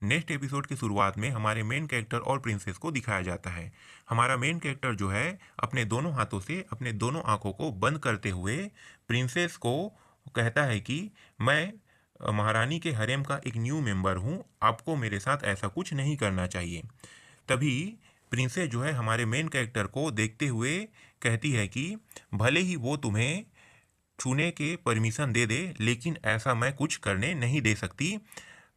Next episode की शुरुआत में हमारे मेन कैरेक्टर और प्रिंसेस को दिखाया जाता है। हमारा मेन कैरेक्टर जो है अपने दोनों हाथों से अपने दोनों आंखों को बंद करते हुए प्रिंसेस को कहता है कि मैं महारानी के हरेम का एक न्यू मेंबर हूँ, आपको मेरे साथ ऐसा कुछ नहीं करना चाहिए। तभी प्रिंसेस जो है हमारे मेन कैरेक्टर को देखते हुए कहती है कि भले ही वो तुम्हें छूने के परमिशन दे दे, लेकिन ऐसा मैं कुछ करने नहीं दे सकती।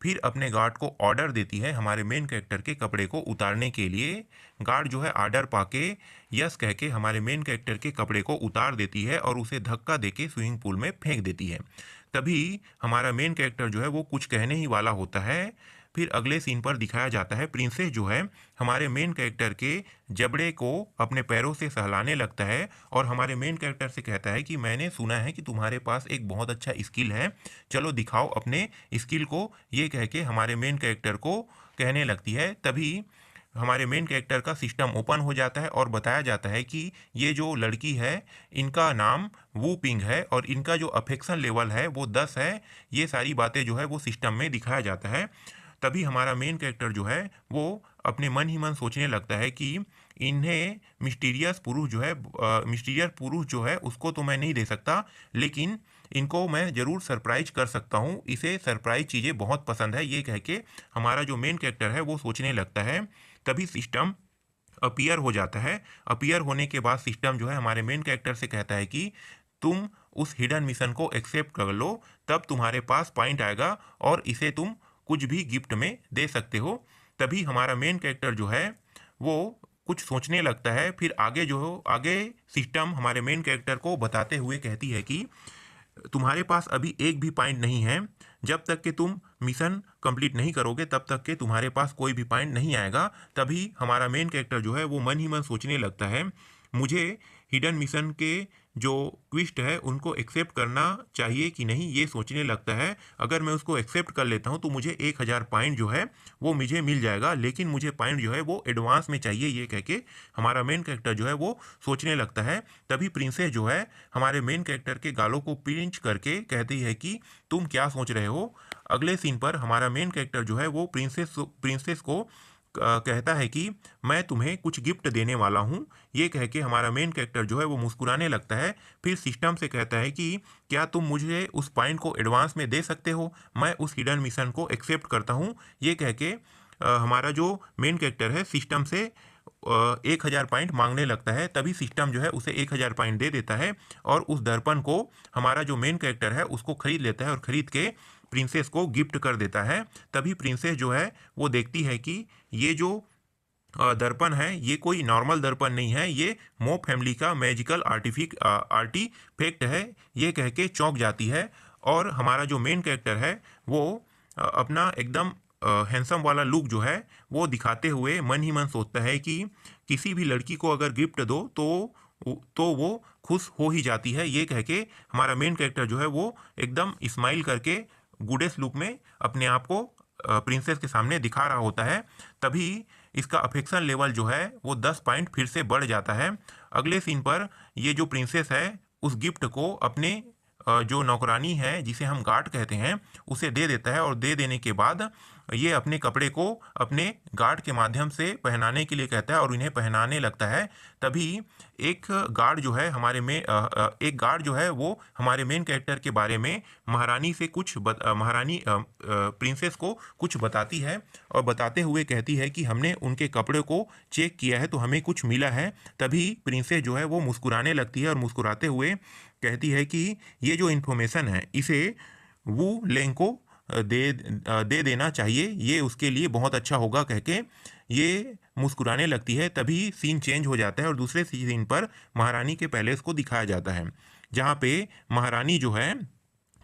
फिर अपने गार्ड को ऑर्डर देती है हमारे मेन कैरेक्टर के कपड़े को उतारने के लिए। गार्ड जो है ऑर्डर पाके यस कह के हमारे मेन कैरेक्टर के कपड़े को उतार देती है और उसे धक्का देके स्विमिंग पूल में फेंक देती है। तभी हमारा मेन कैरेक्टर जो है वो कुछ कहने ही वाला होता है। फिर अगले सीन पर दिखाया जाता है प्रिंसेस जो है हमारे मेन कैरेक्टर के जबड़े को अपने पैरों से सहलाने लगता है और हमारे मेन कैरेक्टर से कहता है कि मैंने सुना है कि तुम्हारे पास एक बहुत अच्छा स्किल है, चलो दिखाओ अपने स्किल को। ये कह के हमारे मेन कैरेक्टर को कहने लगती है। तभी हमारे मेन कैरेक्टर का सिस्टम ओपन हो जाता है और बताया जाता है कि ये जो लड़की है इनका नाम वू पिंग है और इनका जो अफेक्शन लेवल है वो 10 है। ये सारी बातें जो है वो सिस्टम में दिखाया जाता है। तभी हमारा मेन कैरेक्टर जो है वो अपने मन ही मन सोचने लगता है कि इन्हें मिस्टीरियस पुरुष जो है उसको तो मैं नहीं दे सकता, लेकिन इनको मैं ज़रूर सरप्राइज कर सकता हूँ, इसे सरप्राइज चीज़ें बहुत पसंद है। ये कह के हमारा जो मेन कैरेक्टर है वो सोचने लगता है। तभी सिस्टम अपीयर हो जाता है। अपीयर होने के बाद सिस्टम जो है हमारे मेन कैरेक्टर से कहता है कि तुम उस हिडन मिशन को एक्सेप्ट कर लो, तब तुम्हारे पास पॉइंट आएगा और इसे तुम कुछ भी गिफ्ट में दे सकते हो। तभी हमारा मेन कैरेक्टर जो है वो कुछ सोचने लगता है। फिर आगे सिस्टम हमारे मेन कैरेक्टर को बताते हुए कहती है कि तुम्हारे पास अभी एक भी पॉइंट नहीं है, जब तक कि तुम मिशन कंप्लीट नहीं करोगे तब तक के तुम्हारे पास कोई भी पॉइंट नहीं आएगा। तभी हमारा मेन कैरेक्टर जो है वो मन ही मन सोचने लगता है मुझे हिडन मिशन के जो ट्विस्ट है उनको एक्सेप्ट करना चाहिए कि नहीं, ये सोचने लगता है। अगर मैं उसको एक्सेप्ट कर लेता हूँ तो मुझे 1000 पॉइंट जो है वो मुझे मिल जाएगा, लेकिन मुझे पॉइंट जो है वो एडवांस में चाहिए। ये कह के हमारा मेन कैरेक्टर जो है वो सोचने लगता है। तभी प्रिंसेस जो है हमारे मेन कैरेक्टर के गालों को पिंच करके कहती है कि तुम क्या सोच रहे हो। अगले सीन पर हमारा मेन कैरेक्टर जो है वो प्रिंसेस को कहता है कि मैं तुम्हें कुछ गिफ्ट देने वाला हूँ। ये कह के हमारा मेन कैरेक्टर जो है वो मुस्कुराने लगता है। फिर सिस्टम से कहता है कि क्या तुम मुझे उस पॉइंट को एडवांस में दे सकते हो, मैं उस हिडन मिशन को एक्सेप्ट करता हूँ। ये कह के हमारा जो मेन कैरेक्टर है सिस्टम से 1000 पॉइंट मांगने लगता है। तभी सिस्टम जो है उसे 1000 पॉइंट दे देता है और उस दर्पण को हमारा जो मेन कैरेक्टर है उसको खरीद लेता है और खरीद के प्रिंसेस को गिफ्ट कर देता है। तभी प्रिंसेस जो है वो देखती है कि ये जो दर्पण है ये कोई नॉर्मल दर्पण नहीं है, ये मो फैमिली का मैजिकल आर्टिफैक्ट है। ये कह के चौंक जाती है और हमारा जो मेन कैरेक्टर है वो अपना एकदम हैंडसम वाला लुक जो है वो दिखाते हुए मन ही मन सोचता है कि किसी भी लड़की को अगर गिफ्ट दो तो वो खुश हो ही जाती है। ये कह के हमारा मेन कैरेक्टर जो है वो एकदम स्माइल करके गुडेस्ट लुक में अपने आप को प्रिंसेस के सामने दिखा रहा होता है। तभी इसका अफेक्शन लेवल जो है वो 10 पॉइंट फिर से बढ़ जाता है। अगले सीन पर ये जो प्रिंसेस है उस गिफ्ट को अपने जो नौकरानी है जिसे हम गार्ड कहते हैं उसे दे देता है और दे देने के बाद ये अपने कपड़े को अपने गार्ड के माध्यम से पहनाने के लिए कहता है और इन्हें पहनाने लगता है। तभी एक गार्ड जो है वो हमारे मेन कैरेक्टर के बारे में महारानी से महारानी प्रिंसेस को कुछ बताती है और बताते हुए कहती है कि हमने उनके कपड़े को चेक किया है तो हमें कुछ मिला है। तभी प्रिंसेस जो है वो मुस्कुराने लगती है और मुस्कुराते हुए कहती है कि ये जो इन्फॉर्मेशन है इसे वू लेंग को दे देना चाहिए, ये उसके लिए बहुत अच्छा होगा कह के ये मुस्कुराने लगती है। तभी सीन चेंज हो जाता है और दूसरे सीन पर महारानी के पैलेस को दिखाया जाता है, जहाँ पे महारानी जो है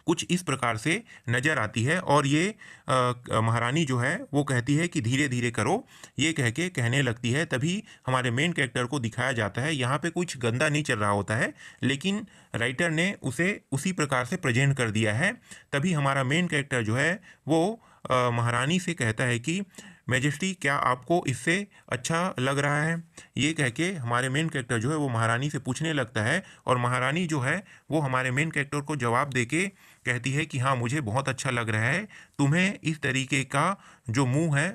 कुछ इस प्रकार से नज़र आती है और ये महारानी जो है वो कहती है कि धीरे धीरे करो, ये कह के कहने लगती है। तभी हमारे मेन कैरेक्टर को दिखाया जाता है, यहाँ पे कुछ गंदा नहीं चल रहा होता है लेकिन राइटर ने उसे उसी प्रकार से प्रेजेंट कर दिया है। तभी हमारा मेन कैरेक्टर जो है वो महारानी से कहता है कि मैजेस्टी क्या आपको इससे अच्छा लग रहा है। ये कह के हमारे मेन कैरेक्टर जो है वो महारानी से पूछने लगता है और महारानी जो है वो हमारे मेन कैरेक्टर को जवाब दे के कहती है कि हाँ मुझे बहुत अच्छा लग रहा है, तुम्हें इस तरीके का जो मुंह है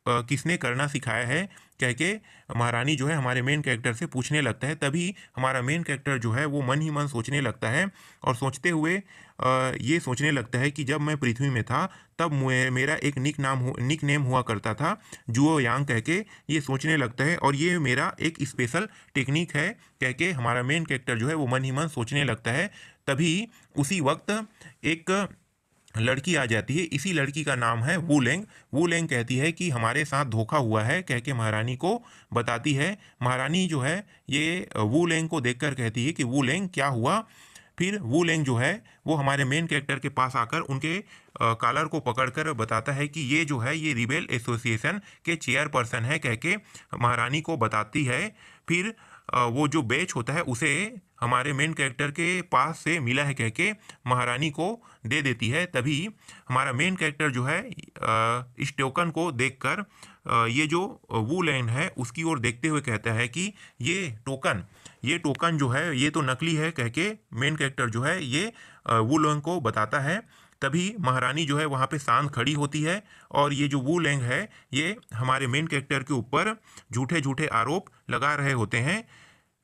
किसने करना सिखाया है, कह के महारानी जो है हमारे मेन कैरेक्टर से पूछने लगता है। तभी हमारा मेन कैरेक्टर जो है वो मन ही मन सोचने लगता है और सोचते हुए ये सोचने लगता है कि जब मैं पृथ्वी में था तब मेरा एक निक नेम हुआ करता था जुओ यांग, कह के ये सोचने लगता है और ये मेरा एक स्पेशल टेक्निक है, कह के हमारा मेन कैरेक्टर जो है वो मन ही मन सोचने लगता है। तभी उसी वक्त एक लड़की आ जाती है। इसी लड़की का नाम है वूलेंग। वूलेंग कहती है कि हमारे साथ धोखा हुआ है, कह के महारानी को बताती है। महारानी जो है ये वूलेंग को देखकर कहती है कि वूलेंग क्या हुआ। फिर वूलेंग जो है वो हमारे मेन कैरेक्टर के पास आकर उनके कॉलर को पकड़कर बताता है कि ये जो है ये रिबेल एसोसिएशन के चेयरपर्सन है, कह के महारानी को बताती है। फिर वो जो बेच होता है उसे हमारे मेन कैरेक्टर के पास से मिला है, कह के महारानी को दे देती है। तभी हमारा मेन कैरेक्टर जो है इस टोकन को देखकर ये जो वूलैंड है उसकी ओर देखते हुए कहता है कि ये टोकन जो है ये तो नकली है, कह के मेन कैरेक्टर जो है ये वूलैंग को बताता है। तभी महारानी जो है वहाँ पे शांत खड़ी होती है और ये जो वूलैंग है ये हमारे मेन कैरेक्टर के ऊपर झूठे झूठे आरोप लगा रहे होते हैं।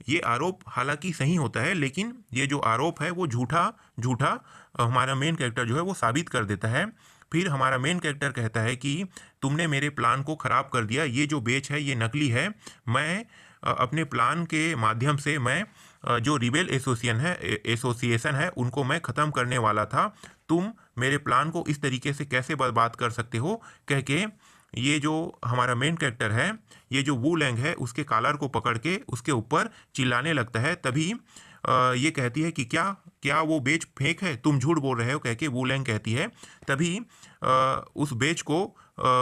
ये आरोप हालांकि सही होता है, लेकिन ये जो आरोप है वो झूठा झूठा हमारा मेन कैरेक्टर जो है वो साबित कर देता है। फिर हमारा मेन कैरेक्टर कहता है कि तुमने मेरे प्लान को ख़राब कर दिया, ये जो बेच है ये नकली है। मैं अपने प्लान के माध्यम से मैं जो रिबेल एसोसिएशन है उनको मैं ख़त्म करने वाला था। तुम मेरे प्लान को इस तरीके से कैसे बर्बाद कर सकते हो, कह के ये जो हमारा मेन कैरेक्टर है ये जो वूलैंग है उसके कॉलर को पकड़ के उसके ऊपर चिल्लाने लगता है। तभी ये कहती है कि क्या क्या वो बेच फेक है, तुम झूठ बोल रहे हो, कह के वूलैंग कहती है। तभी उस बेच को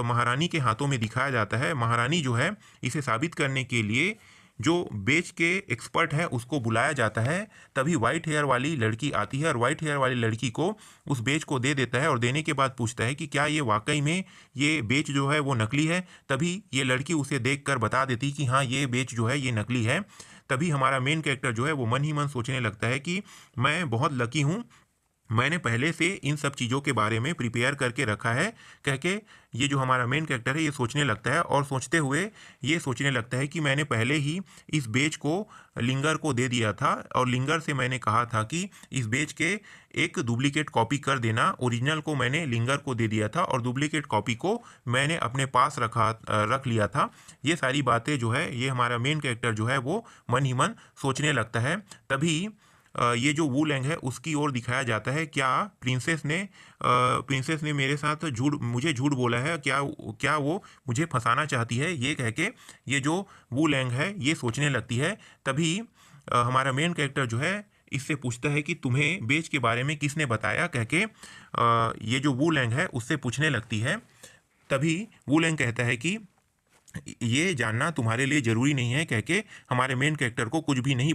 महारानी के हाथों में दिखाया जाता है। महारानी जो है इसे साबित करने के लिए जो बेच के एक्सपर्ट है उसको बुलाया जाता है। तभी वाइट हेयर वाली लड़की आती है और वाइट हेयर वाली लड़की को उस बेच को दे देता है और देने के बाद पूछता है कि क्या ये वाकई में ये बेच जो है वो नकली है। तभी ये लड़की उसे देखकर बता देती कि हाँ ये बेच जो है ये नकली है। तभी हमारा मेन कैरेक्टर जो है वो मन ही मन सोचने लगता है कि मैं बहुत लकी हूँ, मैंने पहले से इन सब चीज़ों के बारे में प्रिपेयर करके रखा है, कह के ये जो हमारा मेन कैरेक्टर है ये सोचने लगता है और सोचते हुए ये सोचने लगता है कि मैंने पहले ही इस बेच को लिंगर को दे दिया था और लिंगर से मैंने कहा था कि इस बेच के एक डुप्लीकेट कॉपी कर देना। ओरिजिनल को मैंने लिंगर को दे दिया था और डुप्लीकेट कॉपी को मैंने अपने पास रख लिया था। ये सारी बातें जो है ये हमारा मेन कैरेक्टर जो है वो मन ही मन सोचने लगता है। तभी ये जो वूलैंग है उसकी ओर दिखाया जाता है। क्या प्रिंसेस ने मेरे साथ मुझे झूठ बोला है, क्या वो मुझे फंसाना चाहती है, ये कह के ये जो वूलैंग है ये सोचने लगती है। तभी हमारा मेन कैरेक्टर जो है इससे पूछता है कि तुम्हें बेच के बारे में किसने बताया, कह के ये जो वूलैंग है उससे पूछने लगती है। तभी वूलैंग कहता है कि ये जानना तुम्हारे लिए ज़रूरी नहीं है, कह के हमारे मेन कैरेक्टर को कुछ भी नहीं